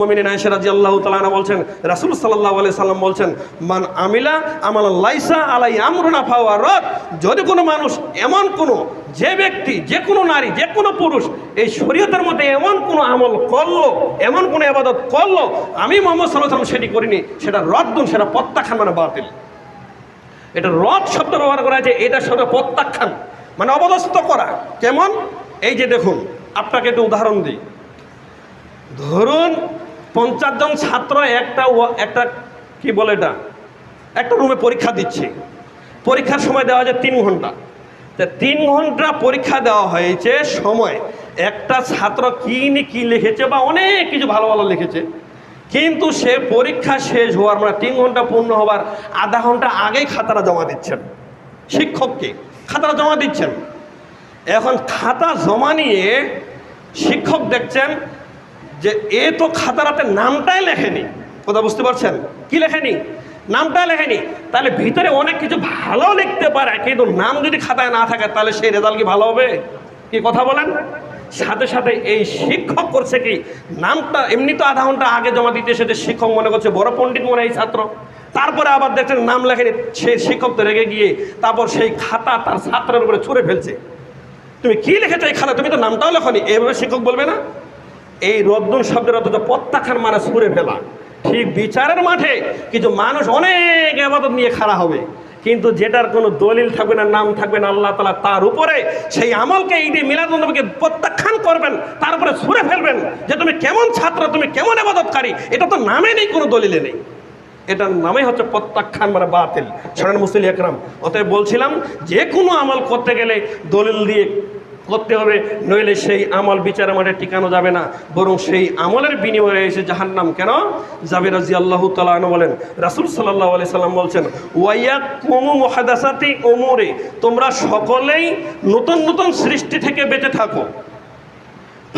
মুমিনিন আয়েশা রাদিয়াল্লাহু তাআলা আনহা বলছেন, রাসূল সাল্লাল্লাহু আলাইহি সাল্লাম বলছেন, মান আমিলা আমালান লাইসা আলাই আমরুনা ফাহুয়া রাদ। যদি কোনো মানুষ এমন কোনো, যে ব্যক্তি, যে কোনো নারী, যে কোনো পুরুষ এই শরীয়তের মধ্যে এমন কোনো আমল করলো, এমন কোনো ইবাদত করলো, আমি মুহাম্মদ সাল্লাল্লাহু আলাইহি ওয়াসাল্লাম সেটি করিনি, সেটা রদ্দুন, সেটা প্রত্যাখ্যান, মানে বাতিল। এটা রদ শব্দ ব্যবহার করা হয়েছে, এটা শব্দ প্রত্যাখ্যান মানে অপদস্থ করা। কেমন? এই যে দেখুন, আপনাকে একটু উদাহরণ দিই। ধরুন 50 জন ছাত্র একটা কি বলে এটা, একটা রুমে পরীক্ষা দিচ্ছে। পরীক্ষার সময় দেওয়া হয়েছে 3 ঘন্টা। তা 3 ঘন্টা পরীক্ষা দেওয়া হয়েছে সময়। একটা ছাত্র কি লিখেছে বা অনেক কিছু ভালো ভালো লিখেছে, কিন্তু সে পরীক্ষা শেষ হওয়ার মানে 3 ঘন্টা পূর্ণ হবার আধা ঘন্টা আগেই খাতাটা জমা দিচ্ছেন শিক্ষককে, খাতাটা জমা দিচ্ছেন। এখন খাতা জমা নিয়ে শিক্ষক দেখছেন যে এ তো খাতারাতে নামটাই লেখেনি। কথা বুঝতে পারছেন? কি লেখেনি? নামটা লেখেনি। তাহলে ভিতরে অনেক কিছু ভালো লিখতে পারে, কিন্তু নাম যদি খাতায় না থাকে তাহলে সেই রেজাল্ট কি ভালো হবে? কি কথা বলেন? সাথে সাথে এই শিক্ষক করছে কি, নামটা এমনি তো আধা ঘন্টা আগে জমা দিতে এসেছে, শিক্ষক মনে করছে বড় পণ্ডিত মনে এই ছাত্র। তারপরে আবার দেখছেন নাম লেখেনি, সেই শিক্ষক তো রেগে গিয়ে তারপর সেই খাতা তার ছাত্রের উপরে ছুঁড়ে ফেলছে। তুমি কি লিখেছো এই খাতা, তুমি তো নামটাও লেখনি। এইভাবে শিক্ষক বলবে না? এই রদ্দুন শব্দের অর্থ প্রত্যাখ্যান মানে ছুঁড়ে ফেলা। ঠিক বিচারের মাঠে কিছু মানুষ অনেক ইবাদত নিয়ে খাড়া হবে, কিন্তু যেটার কোনো দলিল থাকবে না, নাম থাকবে না আল্লাহ তাআলা, তার উপরে সেই আমলকে ঈদ মিলাদুন নবীকে প্রত্যাখ্যান করবেন, তার উপরে ছুঁড়ে ফেলবেন যে তুমি কেমন ছাত্র, তুমি কেমন ইবাদতকারী। এটা তো নামে নেই, কোনো দলিলে নেই। এটার নামই হচ্ছে প্রত্যাখ্যান মানে বাতিল। শোনেন মুসলিম একরাম, অতএব বলছিলাম যে কোনো আমল করতে গেলে দলিল দিয়ে করতে হবে, নইলে সেই আমল বিচারের মাঠে টিকানো যাবে না, বরং সেই আমলের বিনিময়ে এসে জাহান্নাম কেন জাবের রাদিয়াল্লাহু তাআলা আনহু বলেন, রাসূল সাল্লাল্লাহু আলাইহি সাল্লাম বলছেন, ওয়ায়াকুমু মুহাদাসাতি উমুরি, তোমরা সকলেই নতুন নতুন সৃষ্টি থেকে বেঁচে থাকো।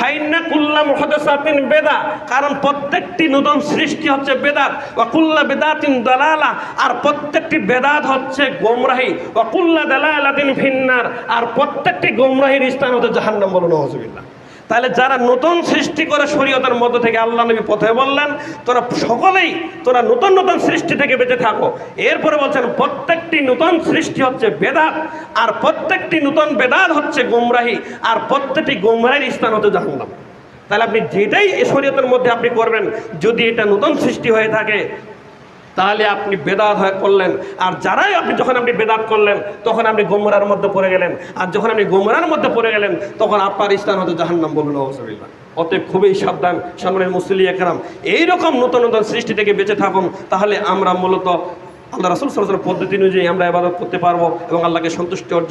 ফাইন্না কুল্লা মুহাদাসাতিন বেদা, কারণ প্রত্যেকটি নতুন সৃষ্টি হচ্ছে বেদাত। ওয়া কুল্লা বেদাতিন দালালা, আর প্রত্যেকটি বেদাত হচ্ছে গোমরাহি। ওয়া কুল্লা দালালাতিন ফিন্নার, আর প্রত্যেকটি গোমরাহির স্থান হচ্ছে জাহান্নাম। বলো নাউযুবিল্লাহ। তাহলে যারা নতুন সৃষ্টি করে শরীয়তের মধ্য থেকে, আল্লাহ নবী পথে বললেন তোরা সকলেই তোরা নতুন নতুন সৃষ্টি থেকে বেঁচে থাকো। এরপরে বলছেন প্রত্যেকটি নতুন সৃষ্টি হচ্ছে বেদাত, আর প্রত্যেকটি নতুন বেদাত হচ্ছে গোমরাহি, আর প্রত্যেকটি গোমরাহির স্থান হচ্ছে জাহান্নাম। তাহলে আপনি যেটাই শরীয়তের মধ্যে আপনি করবেন, যদি এটা নতুন সৃষ্টি হয়ে থাকে তাহলে আপনি বেদাত হয়ে করলেন। আর যারাই যখন আপনি বেদাত করলেন তখন আপনি গোমরার মধ্যে পড়ে গেলেন, আর যখন আপনি গোমরার মধ্যে পড়ে গেলেন তখন আপনার স্থান হতে জাহান্নাম। বলুন নাউযুবিল্লাহ। অতএব খুবই সাবধান সম্মানিত মুসলিম একরাম, এইরকম নতুন নতুন সৃষ্টি থেকে বেঁচে থাকুন। তাহলে আমরা মূলত আল্লাহ রাসূল সাল্লাল্লাহু আলাইহি ওয়াসাল্লাম পদ্ধতি অনুযায়ী আমরা ইবাদত করতে পারবো এবং আল্লাহকে সন্তুষ্টি অর্জন